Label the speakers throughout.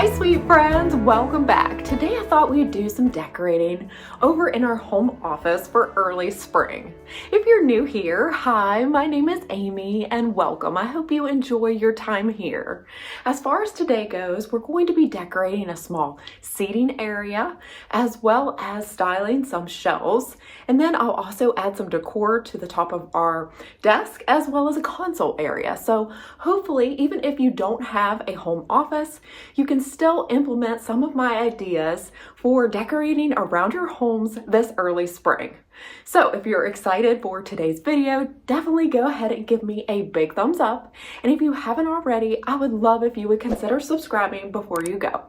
Speaker 1: Hi sweet friends, welcome back. Today I thought we'd do some decorating over in our home office for early spring. If you're new here, hi, my name is Amy and welcome. I hope you enjoy your time here. As far as today goes, we're going to be decorating a small seating area as well as styling some shelves. And then I'll also add some decor to the top of our desk as well as a console area. So hopefully, even if you don't have a home office, you can still implement some of my ideas for decorating around your homes this early spring. So if you're excited for today's video, definitely go ahead and give me a big thumbs up. And if you haven't already, I would love if you would consider subscribing before you go.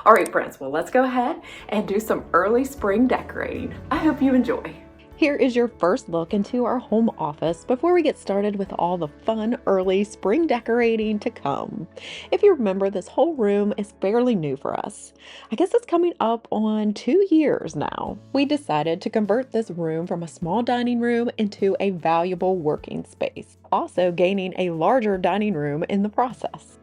Speaker 1: All right, friends, well, let's go ahead and do some early spring decorating. I hope you enjoy. Here is your first look into our home office before we get started with all the fun early spring decorating to come. If you remember, this whole room is fairly new for us. I guess it's coming up on 2 years now. We decided to convert this room from a small dining room into a valuable working space, also gaining a larger dining room in the process.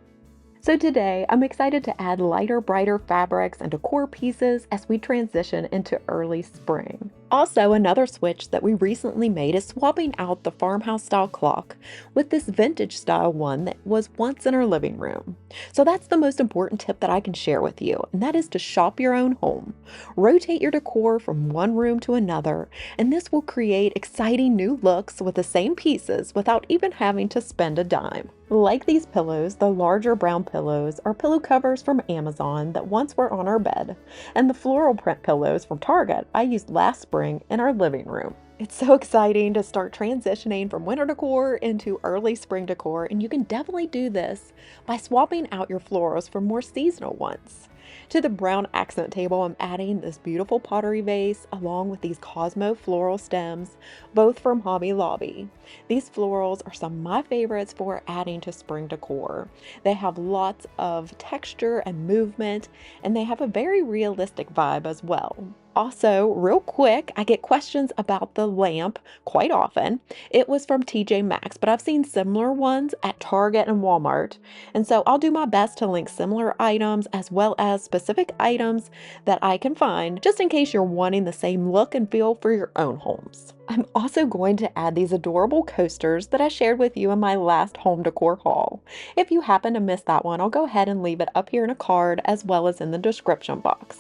Speaker 1: So today, I'm excited to add lighter, brighter fabrics and decor pieces as we transition into early spring. Also, another switch that we recently made is swapping out the farmhouse style clock with this vintage style one that was once in our living room. So that's the most important tip that I can share with you, and that is to shop your own home. Rotate your decor from one room to another, and this will create exciting new looks with the same pieces without even having to spend a dime. Like these pillows, the larger brown pillows are pillow covers from Amazon that once were on our bed, and the floral print pillows from Target I used last spring in our living room. It's so exciting to start transitioning from winter decor into early spring decor, and you can definitely do this by swapping out your florals for more seasonal ones. To the brown accent table, I'm adding this beautiful pottery vase along with these Cosmo floral stems, both from Hobby Lobby. These florals are some of my favorites for adding to spring decor. They have lots of texture and movement, and they have a very realistic vibe as well. Also, real quick, I get questions about the lamp quite often. It was from TJ Maxx, but I've seen similar ones at Target and Walmart. And so I'll do my best to link similar items as well as specific items that I can find, just in case you're wanting the same look and feel for your own homes. I'm also going to add these adorable coasters that I shared with you in my last home decor haul. If you happen to miss that one, I'll go ahead and leave it up here in a card as well as in the description box.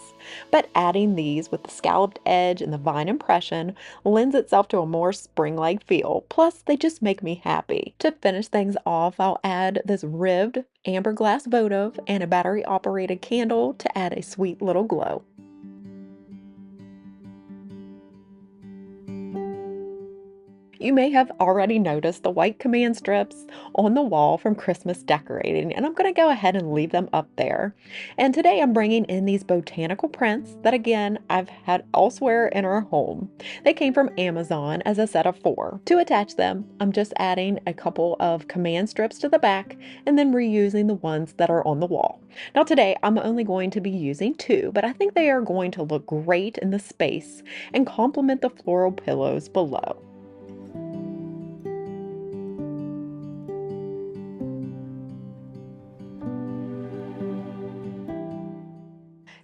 Speaker 1: But adding these with the scalloped edge and the vine impression lends itself to a more spring-like feel. Plus, they just make me happy. To finish things off, I'll add this ribbed amber glass votive and a battery-operated candle to add a sweet little glow. You may have already noticed the white command strips on the wall from Christmas decorating, and I'm going to go ahead and leave them up there. And today I'm bringing in these botanical prints that, again, I've had elsewhere in our home. They came from Amazon as a set of 4. To attach them, I'm just adding a couple of command strips to the back and then reusing the ones that are on the wall. Now today I'm only going to be using 2, but I think they are going to look great in the space and complement the floral pillows below.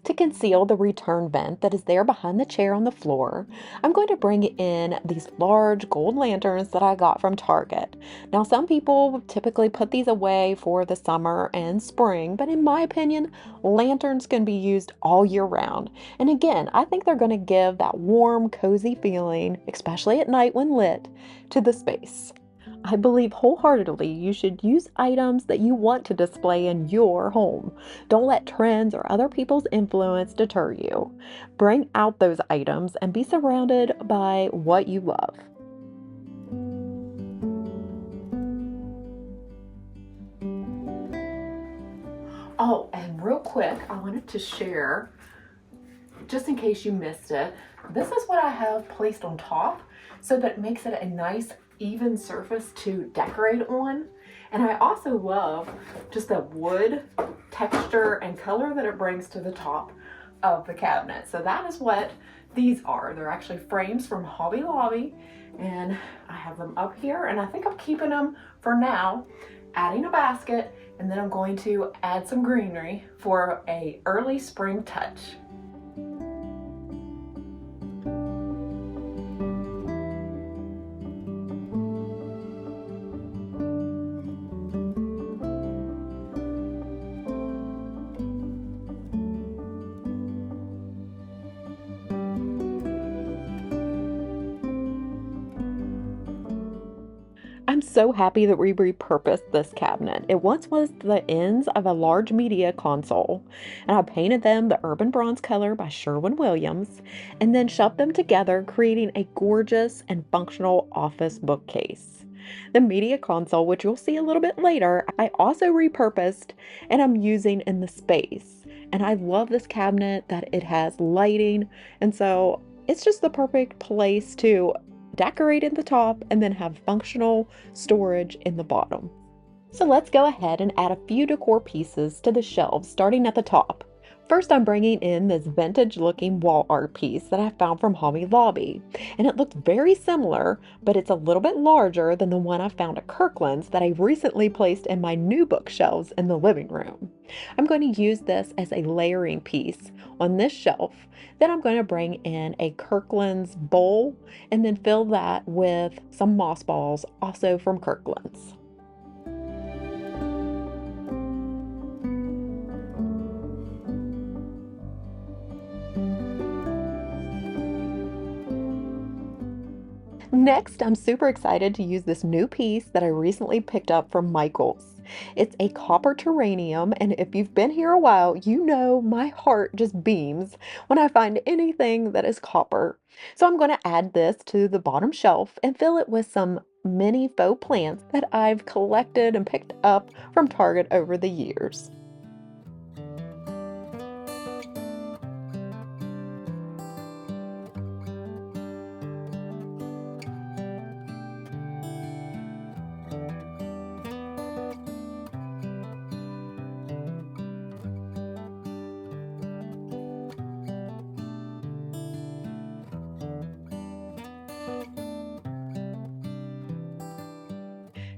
Speaker 1: To conceal the return vent that is there behind the chair on the floor, I'm going to bring in these large gold lanterns that I got from Target. Now, some people typically put these away for the summer and spring, but in my opinion, lanterns can be used all year round. And again, I think they're going to give that warm, cozy feeling, especially at night when lit, to the space. I believe wholeheartedly you should use items that you want to display in your home. Don't let trends or other people's influence deter you. Bring out those items and be surrounded by what you love. Oh, and real quick, I wanted to share, just in case you missed it, this is what I have placed on top so that it makes it a nice even surface to decorate on. And I also love just the wood texture and color that it brings to the top of the cabinet. So that is what these are. They're actually frames from Hobby Lobby, and I have them up here, and I think I'm keeping them for now, adding a basket And then I'm going to add some greenery for a early spring touch. I'm so happy that we repurposed this cabinet. It once was the ends of a large media console, and I painted them the urban bronze color by Sherwin-Williams, and then shoved them together, creating a gorgeous and functional office bookcase. The media console, which you'll see a little bit later, I also repurposed and I'm using in the space. And I love this cabinet that it has lighting, and so it's just the perfect place to decorate in the top and then have functional storage in the bottom. So let's go ahead and add a few decor pieces to the shelves, starting at the top. First, I'm bringing in this vintage looking wall art piece that I found from Hobby Lobby, and it looks very similar, but it's a little bit larger than the one I found at Kirkland's that I recently placed in my new bookshelves in the living room. I'm going to use this as a layering piece on this shelf. Then I'm going to bring in a Kirkland's bowl and then fill that with some moss balls, also from Kirkland's. Next, I'm super excited to use this new piece that I recently picked up from Michael's. It's a copper terranium, and if you've been here a while, you know my heart just beams when I find anything that is copper. So I'm going to add this to the bottom shelf and fill it with some mini faux plants that I've collected and picked up from Target over the years.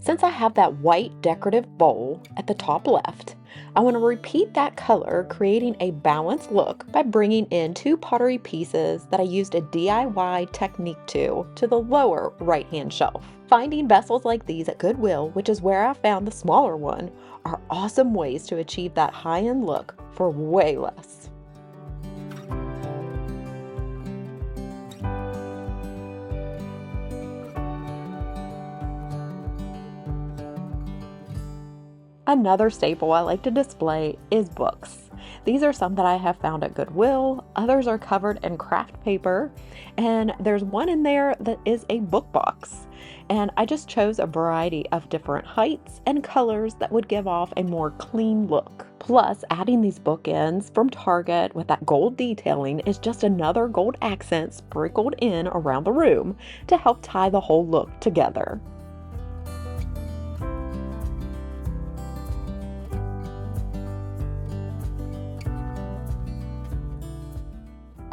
Speaker 1: Since I have that white decorative bowl at the top left, I want to repeat that color, creating a balanced look by bringing in two pottery pieces that I used a DIY technique to the lower right-hand shelf. Finding vessels like these at Goodwill, which is where I found the smaller one, are awesome ways to achieve that high-end look for way less. Another staple I like to display is books. These are some that I have found at Goodwill, others are covered in craft paper, and there's one in there that is a book box. And I just chose a variety of different heights and colors that would give off a more clean look. Plus, adding these bookends from Target with that gold detailing is just another gold accent sprinkled in around the room to help tie the whole look together.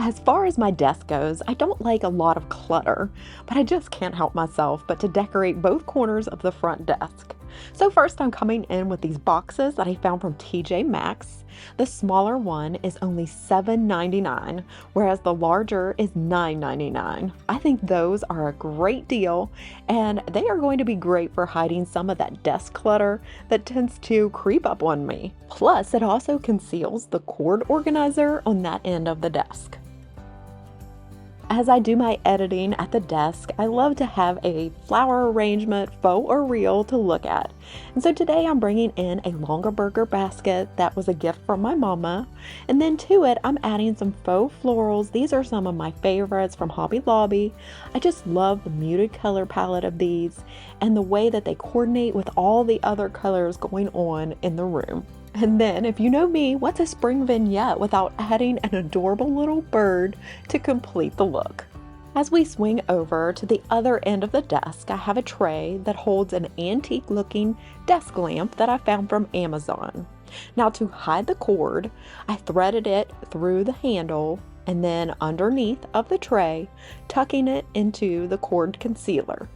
Speaker 1: As far as my desk goes, I don't like a lot of clutter, but I just can't help myself but to decorate both corners of the front desk. So first I'm coming in with these boxes that I found from TJ Maxx. The smaller one is only $7.99, whereas the larger is $9.99. I think those are a great deal, and they are going to be great for hiding some of that desk clutter that tends to creep up on me. Plus, it also conceals the cord organizer on that end of the desk. As I do my editing at the desk, I love to have a flower arrangement, faux or real, to look at. And so today I'm bringing in a longer burger basket that was a gift from my mama. And then to it, I'm adding some faux florals. These are some of my favorites from Hobby Lobby. I just love the muted color palette of these and the way that they coordinate with all the other colors going on in the room. And then, if you know me, what's a spring vignette without adding an adorable little bird to complete the look? As we swing over to the other end of the desk, I have a tray that holds an antique looking desk lamp that I found from Amazon. Now, to hide the cord, I threaded it through the handle and then underneath of the tray, tucking it into the cord concealer.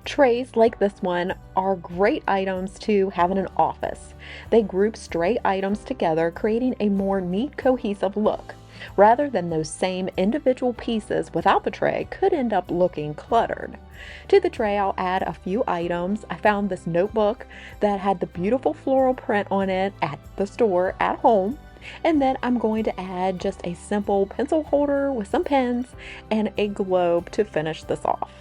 Speaker 1: Trays like this one are great items to have in an office. They group stray items together, creating a more neat, cohesive look, rather than those same individual pieces without the tray could end up looking cluttered. To the tray, I'll add a few items. I found this notebook that had the beautiful floral print on it at the store at home. And then I'm going to add just a simple pencil holder with some pens and a globe to finish this off.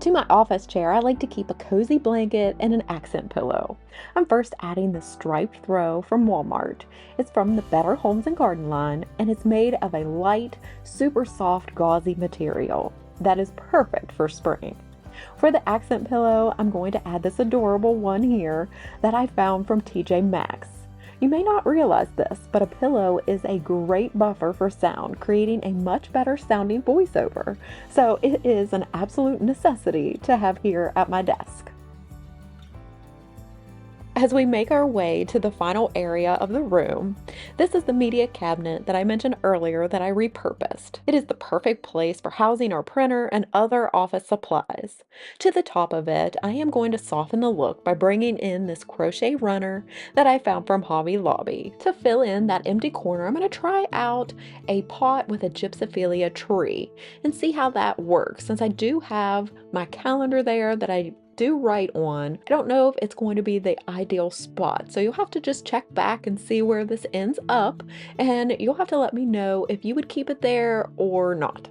Speaker 1: To my office chair, I like to keep a cozy blanket and an accent pillow. I'm first adding the striped throw from Walmart. It's from the Better Homes and Garden line, and it's made of a light, super soft, gauzy material that is perfect for spring. For the accent pillow, I'm going to add this adorable one here that I found from TJ Maxx. You may not realize this, but a pillow is a great buffer for sound, creating a much better sounding voiceover. So it is an absolute necessity to have here at my desk. As we make our way to the final area of the room, this is the media cabinet that I mentioned earlier that I repurposed. It is the perfect place for housing our printer and other office supplies. To the top of it, I am going to soften the look by bringing in this crochet runner that I found from Hobby Lobby. To fill in that empty corner, I'm going to try out a pot with a gypsophilia tree and see how that works. Since I do have my calendar there that I do write on, I don't know if it's going to be the ideal spot. So you'll have to just check back and see where this ends up, and you'll have to let me know if you would keep it there or not.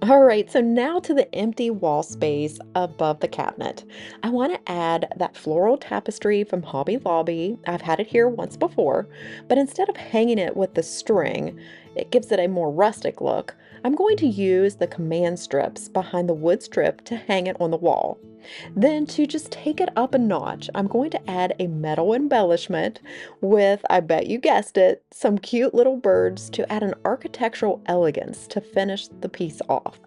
Speaker 1: Alright, so now to the empty wall space above the cabinet. I want to add that floral tapestry from Hobby Lobby. I've had it here once before, but instead of hanging it with the string, it gives it a more rustic look. I'm going to use the command strips behind the wood strip to hang it on the wall. Then to just take it up a notch, I'm going to add a metal embellishment with, I bet you guessed it, some cute little birds to add an architectural elegance to finish the piece off.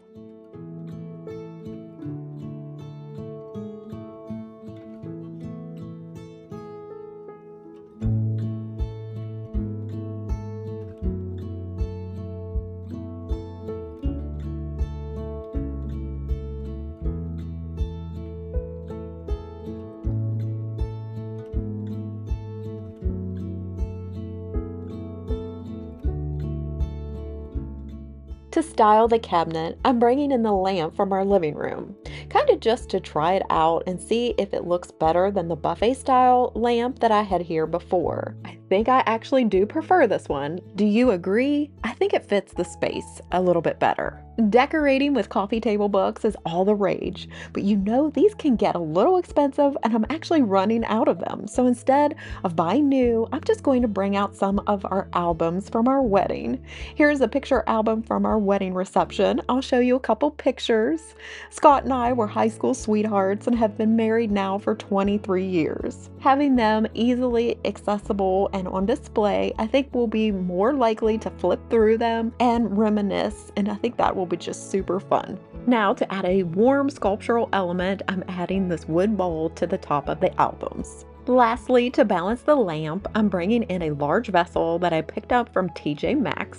Speaker 1: To style the cabinet, I'm bringing in the lamp from our living room, kind of just to try it out and see if it looks better than the buffet style lamp that I had here before. I think I actually do prefer this one. Do you agree? I think it fits the space a little bit better. Decorating with coffee table books is all the rage, but you know these can get a little expensive and I'm actually running out of them. So instead of buying new, I'm just going to bring out some of our albums from our wedding. Here's a picture album from our wedding reception. I'll show you a couple pictures. Scott and I were high school sweethearts and have been married now for 23 years. Having them easily accessible and on display, I think we'll be more likely to flip through them and reminisce, and I think that will be just super fun. Now, to add a warm sculptural element, I'm adding this wood bowl to the top of the albums. Lastly, to balance the lamp, I'm bringing in a large vessel that I picked up from TJ Maxx,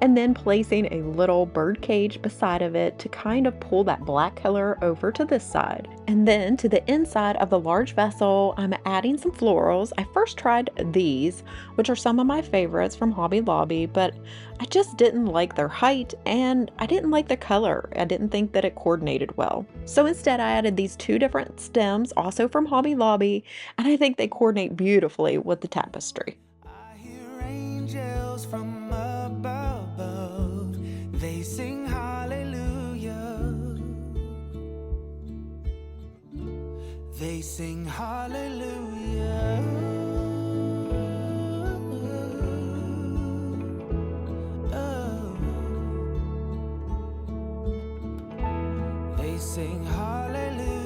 Speaker 1: and then placing a little birdcage beside of it to kind of pull that black color over to this side. And then to the inside of the large vessel, I'm adding some florals. I first tried these, which are some of my favorites from Hobby Lobby, but I just didn't like their height and I didn't like the color. I didn't think that it coordinated well. So instead I added these two different stems, also from Hobby Lobby, and I think they coordinate beautifully with the tapestry.
Speaker 2: I hear angels from above, they sing hallelujah. They sing hallelujah. Oh. They sing hallelujah.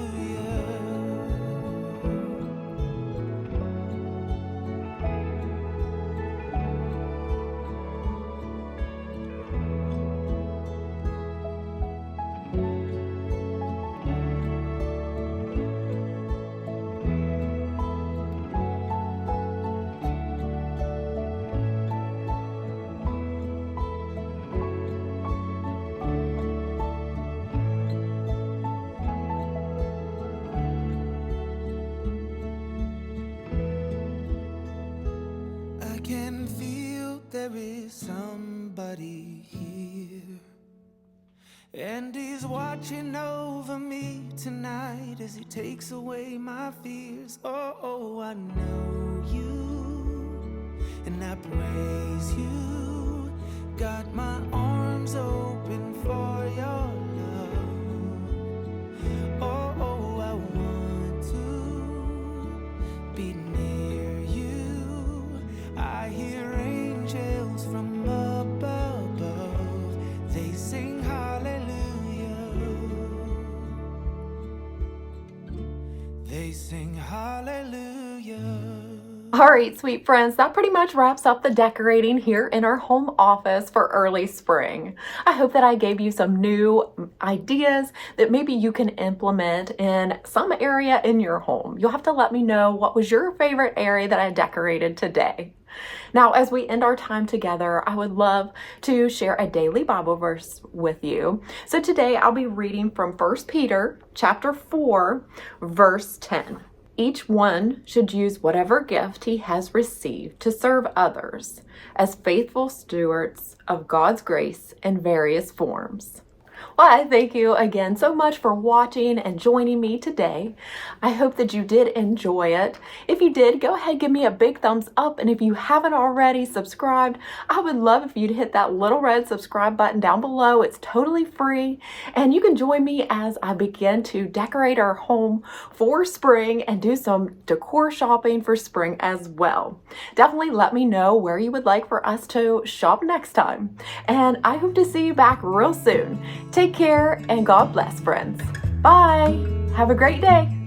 Speaker 2: there is somebody here, and he's watching over me tonight as he takes away my fears. Oh, I know you, and I praise you. Got my arms open for your love. Oh, I want to be near you. I hear angels from up above. They sing hallelujah. They sing hallelujah.
Speaker 1: All right, sweet friends, that pretty much wraps up the decorating here in our home office for early spring. I hope that I gave you some new ideas that maybe you can implement in some area in your home. You'll have to let me know what was your favorite area that I decorated today. Now, as we end our time together, I would love to share a daily Bible verse with you. So today I'll be reading from 1 Peter chapter 4, verse 10. Each one should use whatever gift he has received to serve others as faithful stewards of God's grace in various forms. Well, I thank you again so much for watching and joining me today. I hope that you did enjoy it. If you did, go ahead, give me a big thumbs up. And if you haven't already subscribed, I would love if you'd hit that little red subscribe button down below. It's totally free. And you can join me as I begin to decorate our home for spring and do some decor shopping for spring as well. Definitely let me know where you would like for us to shop next time. And I hope to see you back real soon. Take care and God bless, friends. Bye. Have a great day.